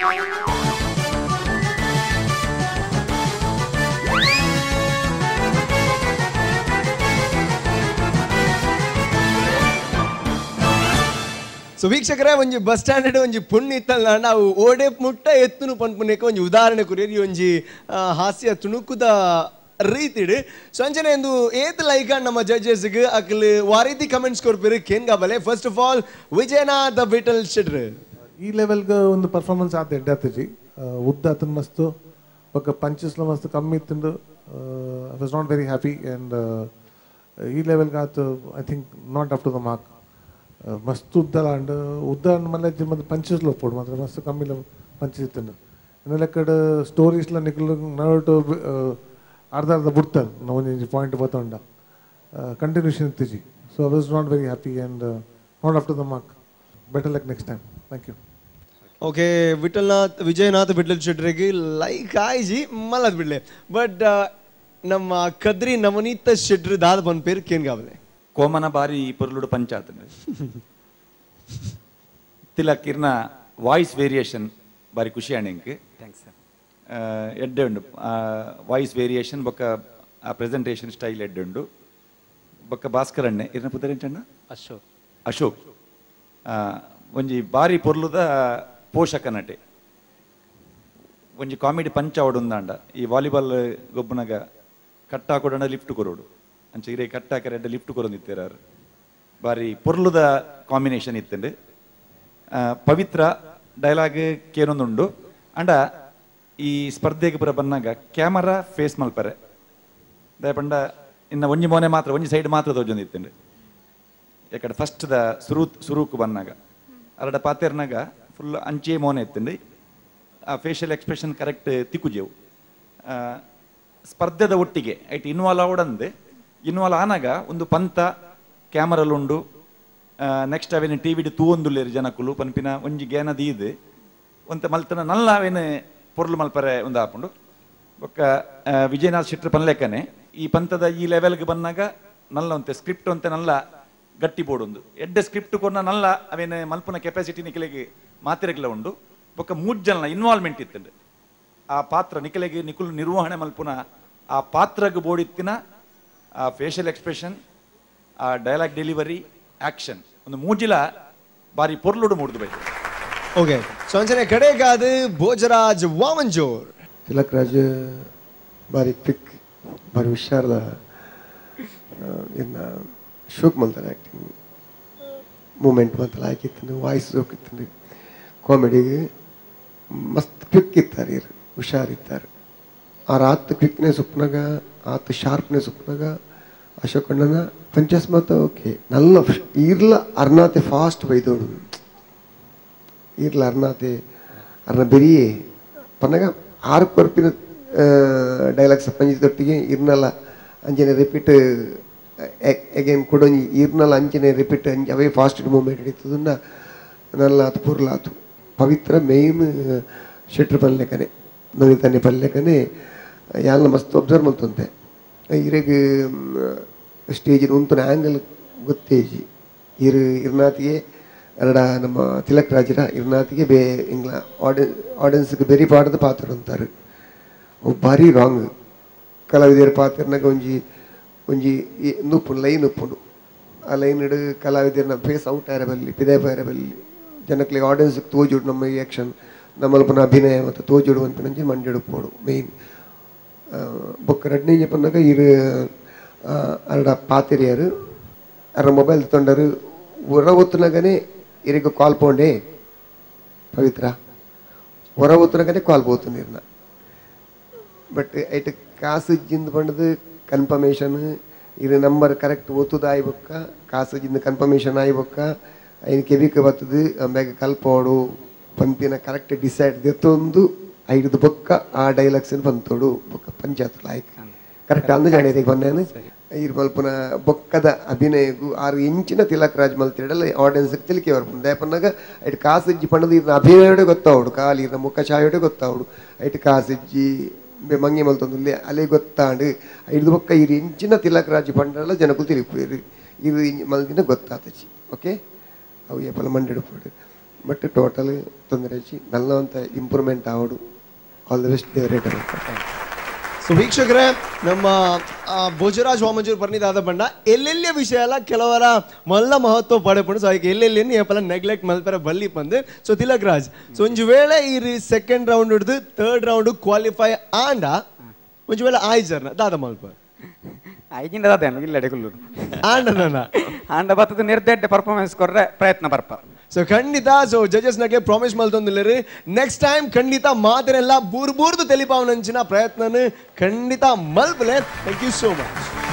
So ವೀಕ್ಷಕರೇ ಒಂಜಿ bus stand ಒಂಜಿ ಪುಣ್ಯ ಇತ್ತಲ್ಲ ನಾವು ಓಡೆ ಮುಟ್ಟ ಎತ್ತುನು ಪನ್ಪುನಕ್ಕೆ ಒಂಜಿ ಉದಾಹರಣೆ ಕುರಿಯರಿ ಒಂಜಿ ಹಾಸ್ಯ ತುಣುಕುದ ರೀತಿಡು ಸೊ ಅಂಚನೆ ಒಂದು ಏತ್ ಲೈಕ್ ನಮ್ಮ ಜಡ್ಜಸ್ಗೆ ಅಕ್ಲು ವಾರೀತಿ ಕಮೆಂಟ್ಸ್ ಕೊಡ್ಬೇರು ಕೇನ್ ಗಾಬಲೆ first of all Vijayanath Vittal Shetty ಈ ಲೆವೆಲ್ಗೆ ಒಂದು ಪರ್ಫಾರ್ಮೆನ್ಸ್ ಆದ ಎಡ್ಡಾತಜಿ ಉದ್ದ ಆತನ ಮಸ್ತು ಬೊಕ್ಕ ಪಂಚಸ್ಲ ಮಸ್ತ್ ಕಮ್ಮಿ ಇತ್ತಂದು I was not very happy and ಈ ಲೆವೆಲ್ಗೆ ಆತು I think not up to the mark ಮಸ್ತ್ ಉದ್ದ ಮಲ್ಲ ಮತ್ತೆ ಪಂಚಸ್ಲು ಒಪ್ಪೋಡು ಮಾತ್ರ ಮಸ್ತ್ ಕಮ್ಮಿ ಪಂಚಸ್ ಇತ್ತಂದು ಇನ್ನೆಲ್ಲ ಕಡೆ ಸ್ಟೋರೀಸ್ಲ ನಿಕ್ಲು ನರಟು ಅರ್ಧ ಬಿಡ್ತಾರೆ ನಾವು ಒಂದು ಪಾಯಿಂಟ್ ಬತ್ತೊಂಡ ಕಂಟಿನ್ಯೂಷನ್ ಇತ್ತಿಜಿ so I was not very happy and not up to the mark better luck next time thank you okay Vijayanath Vittal ಶೆಟ್ರಿಗೆ ಲೈಕ್ ಆಯ್ಜಿ ಮಲ್ಲದ್ ಬಿಡ್ಲೆ ಬಟ್ ನಮ್ಮ ಕದ್ರಿ ನವನೀತ ಶೆಟ್ರ್ ದಾದ ಬಂದ ಪೇರು ಕೇನ್ ಗಾವಲೆ ಕೋಮನ ಬಾರಿ ಪೊರ್ಲುಡು ಪಂಚಾಯತ್ ತಿಲಕ್ ಇರ್ನ ವಾಯ್ಸ್ ವೇರಿಯೇಷನ್ ಬಾರಿ ಖುಷಿ ಆಣೆಂಕ್ ಥ್ಯಾಂಕ್ಸ್ ಸರ್ ಎಡ್ಡೆ ಉಂಡು ವಾಯ್ಸ್ ವೇರಿಯೇಷನ್ ಬೊಕ್ಕ ಆ ಪ್ರೆಸೆಂಟೇಷನ್ ಸ್ಟೈಲ್ ಎಡ್ಡೆ ಉಂಡು ಬೊಕ್ಕ ಭಾಸ್ಕರ್ ಅಣ್ಣೆ ಇರ್ನ ಪುದರೆಂಚಣ್ಣ ಅಶೋಕ್ ಒಂಜಿ ಬಾರಿ ಪೊರ್ಲುದ ಪೋಷಕ ನಟೆ ಒಂಜಿ ಕಾಮಿಡಿ ಪಂಚ ಅವಡುಂದಾಂಡ ಈ ವಾಲಿಬಾಲ್ ಗೊಬ್ಬನಾಗ ಕಟ್ಟ ಹಾಕೊಡಂಡ ಲಿಫ್ಟ್ ಕೊರೋಡು ಅಂಚೆ ಇರೇ ಕಟ್ಟ ಹಾಕರೆ ಎಡ್ಡೆ ಲಿಫ್ಟ್ ಕೊರೊಂದಿತ್ತೇರಾರು ಬಾರಿ ಪೊರ್ಲುದ ಕಾಂಬಿನೇಷನ್ ಇತ್ತಂಡು ಪವಿತ್ರ ಡೈಲಾಗ್ ಕೇನೊಂದುಂಡು ಅಂಡ ಈ ಸ್ಪರ್ಧೆಗೆ ಪುರ ಬಂದಾಗ ಕ್ಯಾಮರಾ ಫೇಸ್ ಮಲ್ಪರೆ ದಯಪಂಡ ಇನ್ನು ಒಂಜಿ ಮೋನೆ ಮಾತ್ರ ಒಂಜಿ ಸೈಡ್ ಮಾತ್ರ ತೋಜೊಂದಿತ್ತಂಡು ಯಾಕಡೆ ಫಸ್ಟ್ ದ ಸುರೂಕು ಬಂದಾಗ ಅರಡ ಪಾತೆರ್ನಾಗ ಫುಲ್ ಅಂಚೆ ಮೋನೆ ಇತ್ತಂಡು ಆ ಫೇಶಿಯಲ್ ಎಕ್ಸ್ಪ್ರೆಷನ್ ಕರೆಕ್ಟ್ ತಿಕ್ಕುಜೆವು ಸ್ಪರ್ಧೆದ ಒಟ್ಟಿಗೆ ಐಟ್ ಇನ್ವಾಲ್ವ್ ಅವಡಂದು ಇನ್ವಾಲ್ವ್ ಆನಾಗ ಒಂದು ಪಂತ ಕ್ಯಾಮರಲ್ಲುಂಡು ನೆಕ್ಸ್ಟ್ ಅವೇನು ಟಿ ವಿಡ್ ತೂವೊಂದುಲ್ಲೇರು ಜನಕ್ಕುಲು ಪನ್ಪಿನ ಒಂಜಿ ಗೇನದಿ ಇದು ಒಂತ ಮಲ್ತನ ನಲ್ಲ ಅವೇನು ಪೊರ್ಲು ಮಲ್ಪರೆ ಒಂದು ಹಾಕೊಂಡು ಬೊಕ್ಕ ವಿಜಯನಾಥ್ ಶೆಟ್ರ್ ಪನ್ಲೆಕ್ಕನೆ ಈ ಪಂತದ ಈ ಲೆವೆಲ್ಗೆ ಬಂದಾಗ ನಲ್ಲ ಒಂತೆ ಸ್ಕ್ರಿಪ್ಟ್ ಅಂತೆ ನಲ್ಲ ಗಟ್ಟಿ ಬೋಡೊಂದು ಎಡ್ಡೆ ಸ್ಕ್ರಿಪ್ಟ್ ಕೊನ್ನ ನಲ್ಲ ಅವೇನು ಮಲ್ಪನ ಕೆಪಾಸಿಟಿ ನಿಖಿಲೆಗೆ ಮಾತಿರಗಿಲ್ಲ ಉಂಡು ಬೊಕ್ಕ ಮೂಜ್ಜಲ್ನ ಇನ್ವಾಲ್ವ್ಮೆಂಟ್ ಇತ್ತಂಡು ಆ ಪಾತ್ರ ನಿಖಿಲೆಗೆ ನಿಖುಲ್ ನಿರ್ವಹಣೆ ಮಲ್ಪುನ ಆ ಪಾತ್ರಗೆ ಬೋಡಿತ್ತಿನ ಆ ಫೇಶಿಯಲ್ ಎಕ್ಸ್ಪ್ರೆಷನ್ ಆ ಡೈಲಾಗ್ ಡೆಲಿವರಿ ಆಕ್ಷನ್ ಒಂದು ಮೂಜಿಲ ಬಾರಿ ಪೊರ್ಲುಡು ಮೂಡ್ದು ಬೇಕು ಓಕೆ ಸೊ ಅಂಚನೆ ಕಡೆಗಾದ ಭೋಜರಾಜ್ ವಾಮಂಜೋರ್ ತಿಲಕ್ ರಾಜ್ ಬಾರಿ ಕ್ವಿಕ್ ಬಾರಿ ಹುಷಾರದ ಇನ್ನು ಶೋಕ್ ಮಲ್ತಾರೆ ಆ್ಯಕ್ಟಿಂಗ್ ಮೂಮೆಂಟ್ ಮಾತ್ರ ಹಾಕಿತ್ತು ವಾಯ್ಸ್ ಹೋಗಿತ್ತು ಕಾಮಿಡಿಗೆ ಮಸ್ತ್ ಕ್ವಿಕ್ ಇತ್ತಾರೆ ಇರು ಹುಷಾರಿದ್ದಾರೆ ಆ ರಾತ್ ಕ್ವಿಕ್ನೆಸ್ ಉಪ್ಪನಾಗ ಆತ ಶಾರ್ಪ್ನೆಸ್ ಉಪ್ಪನಾಗ ಅಶೋಕ್ ಅಣ್ಣನ ಪಂಚಸ್ಮತ ಓಕೆ ನಲ್ಲ ಈರ್ಲ ಅರ್ನಾತೆ ಫಾಸ್ಟ್ ಬೈದೋಡು ಈರ್ಲ ಅರ್ನಾತೆ ಅರ್ನ ಬೆರಿಯೇ ಪನ್ನಗ ಆರು ಕೊರ್ಪಿನ ಡೈಲಾಗ್ಸ್ ಪಂಚದೊಟ್ಟಿಗೆ ಇರ್ನಲ್ಲ ಅಂಜನೆ ರಿಪೀಟ್ ಎಗೇನ್ ಕೊಡೊಂಜಿ ಈರ್ನಲ್ಲ ಅಂಜನೆ ರಿಪೀಟ್ ಅಂಜ ಅವೇ ಫಾಸ್ಟ್ ಮೂಮೆಂಟ್ ಹಿಡಿತದನ್ನ ನಲ್ಲ ಆತು ಪುರ್ಲ ಆತು ಪವಿತ್ರ ಮೇಯ್ನ್ ಶೆಟ್ರ್ ಪಲ್ಲೆಕನೆ ನವಿತಾನೆ ಪಲ್ಲೆಕನೆ ಯಾಲ್ನ ಮಸ್ತ್ ಒಬ್ಸರ್ವ್ ಮಲ್ತಂತೆ ಇರೆಗ್ ಸ್ಟೇಜಿನ ಉಂತನ ಆ್ಯಂಗಲ್ ಗೊತ್ತೇಜಿ ಇರ್ನಾತಿಗೆ ಎರಡ ನಮ್ಮ ತಿಲಕ್ ರಾಜರ ಇರ್ನಾತಿಗೆ ಇಂಗ್ಲ ಆಡಿಯನ್ಸ್ಗೆ ಬೆರಿ ಪಾಡದ ಪಾತ್ರ ಅಂತಾರೆ ಅವು ಭಾರಿ ರಾಂಗ್ ಕಲಾವಿದರ ಪಾತ್ರನಾಗ ಒಂಜಿ ನುಪ್ಪು ಲೈನ್ ಉಪ್ಪುಂಡು ಆ ಲೈನ್ ಹಿಡು ಕಲಾವಿದರನ್ನ ಫೇಸ್ ಔಟ್ ಆಯರಬಲ್ಲಿ ಪಿದೆ ಬೈರಬಲ್ಲಿ ಜನಕ್ಲಿಗೆ ಆಡಿಯನ್ಸ್ಗೆ ತೋಜುಡು ನಮ್ಮ ಆ್ಯಕ್ಷನ್ ನಮ್ಮಲ್ಪನ ಅಭಿನಯ ಮತ್ತು ತೋಜುಡು ಅಂತ ಮಂಡಿಡುಪ್ಪೋಡು ಮೇಯ್ನ್ ಬೊಕ್ಕ ರಡ್ನೇ ಪನ್ನಾಗ ಇರು ಅರಡ ಪಾತೆರಿಯರು ಅರ ಮೊಬೈಲ್ ತೊಂಡರು ಹೊರ ಹೊತ್ತನಾಗನೇ ಇರಿಗೆ ಕಾಲ್ ಪೋಂಡೆ ಪವಿತ್ರ ಹೊರ ಹೊತ್ತನಾಗನೇ ಕಾಲ್ ಬೋತು ನೀರ್ನ ಬಟ್ ಐಟ್ ಕಾಸು ಜಿಂದ ಬಂಡದು ಕನ್ಫರ್ಮೇಷನ್ ಇರು ನಂಬರ್ ಕರೆಕ್ಟ್ ಒತ್ತುದು ಆಯ್ಬೊಕ್ಕ ಕಾಸು ಜಿಂದ ಕನ್ಫರ್ಮೇಷನ್ ಆಯ್ಬೊಕ್ಕ ಐನ್ ಕೆವಿಕ ಬತ್ತದು ಆಮ್ಯಾಗ ಕಲ್ಪೋಡು ಪಂಪಿನ ಕರೆಕ್ಟ್ ಡಿಸೈಡ್ ದೆತ್ತೊಂದು ಐದು ಬೊಕ್ಕ ಆ ಡೈಲಾಗ್ಸ್ ಬಂತೋಡು ಬೊಕ್ಕ ಪಂಚಾಯತ್ ಲಾಯ್ಕ್ ಕರೆಕ್ಟ್ ಅಂದ ಜಾಣಿಗೆ ಬಂದೇನು ಇರ್ ಮಲ್ಪನ ಬೊಕ್ಕದ ಅಭಿನಯಗೂ ಆರು ಇಂಚಿನ ತಿಲಕ್ ರಾಜ್ ಮಲ್ತಿಡಲ್ಲ ಆಡಿಯನ್ಸ್ಗೆ ತಿಲಿಕೆ ಬರ್ಪುಂಡು ದಯಪನ್ನಾಗ ಐಟ್ ಕಾಸಿಜ್ಜಿ ಪಂಡದು ಇರ್ನ ಅಭಿನಯೋಡೆ ಗೊತ್ತಾವಡು ಕಾಲಿ ಇರ್ನ ಮುಖ ಛಾಯೋಡೆ ಗೊತ್ತಾವಡು ಐಟ್ ಕಾಸಿಜ್ಜಿ ಮಂಗೆ ಮಲ್ತೊಂದು ಅಲೆ ಗೊತ್ತಾಂಡು ಐದು ಬೊಕ್ಕ ಇರು ಇಂಚಿನ ತಿಲಕ್ ರಾಜ್ ಪಂಡಲ್ಲ ಜನಕ್ಕೂ ತಿರುಪು ಇರು ಮಲ್ದಿನ ಗೊತ್ತಾತಚಿ ಓಕೆ ಅವು ಏಪಲ ಮಂಡಿಡ್ಪೋಡು ಬಟ್ ಟೋಟಲಿ ತೊಂದರೆ ಹಚ್ಚಿ ನಲ್ಲ ಅಂತ ಇಂಪ್ರೂವ್ಮೆಂಟ್ ಆವಡು ಆಲ್ ದ ಬೆಸ್ಟ್ ದೇವರೇಟರ್. ಸೊ ವೀಕ್ಷಕರೇ, ನಮ್ಮ ಭೋಜರಾಜ್ ವಾಮಂಜೂರ್ ಬರ್ನಿದಾದ ಬಣ್ಣ ಎಲ್ಲೆಲ್ಲಿಯ ವಿಷಯ ಅಲ್ಲ ಕೆಲವರ ಮಲ್ಲ ಮಹತ್ವ ಪಡೆಪುಂಡು. ಸೊ ಅದಕ್ಕೆ ಎಲ್ಲೆಲ್ಲಿ ಏಪಲ ನೆಗ್ಲೆಕ್ಟ್ ಮಲ್ಪರ ಬಲ್ಲಿ ಬಂದು. ಸೊ ತಿಲಕ್ ರಾಜ್, ಸೊ ಒಂಜು ವೇಳೆ ಈ ಸೆಕೆಂಡ್ ರೌಂಡ್ ಹಿಡಿದು ಥರ್ಡ್ ರೌಂಡ್ ಕ್ವಾಲಿಫೈ ಆಂಡ ಒಂಜು ವೇಳೆ ಆಯ್ಜರ್ನ ದಾದ ಮಲ್ಪ ಐಗಿಂದ ದಾದೇನು ಇಲ್ಲಡೆ ಕುಲ್ಲೂರು ಆಂಡ ಆಂಡ ಬತ್ತದ ನಿರ್ದೆಡ್ಡೆ ಪರ್ಫಾರ್ಮೆನ್ಸ್ ಕೊರ್ರೆ ಪ್ರಯತ್ನ ಬರ್ಪ. ಸೊ ಖಂಡಿತ ಸೊ ಜಜಸ್ ನಗೆ ಪ್ರಾಮಿಸ್ ಮಲ್ತೊಂದಿಲ್ಲರಿ ನೆಕ್ಸ್ಟ್ ಟೈಮ್ ಖಂಡಿತ ಮಾತನೆಲ್ಲ ಬೂರ್ದು ತೆಲಿಪಾವನಂಚಿನ ಪ್ರಯತ್ನ ಖಂಡಿತ ಮಲ್ಪಲೆ. Thank you so much.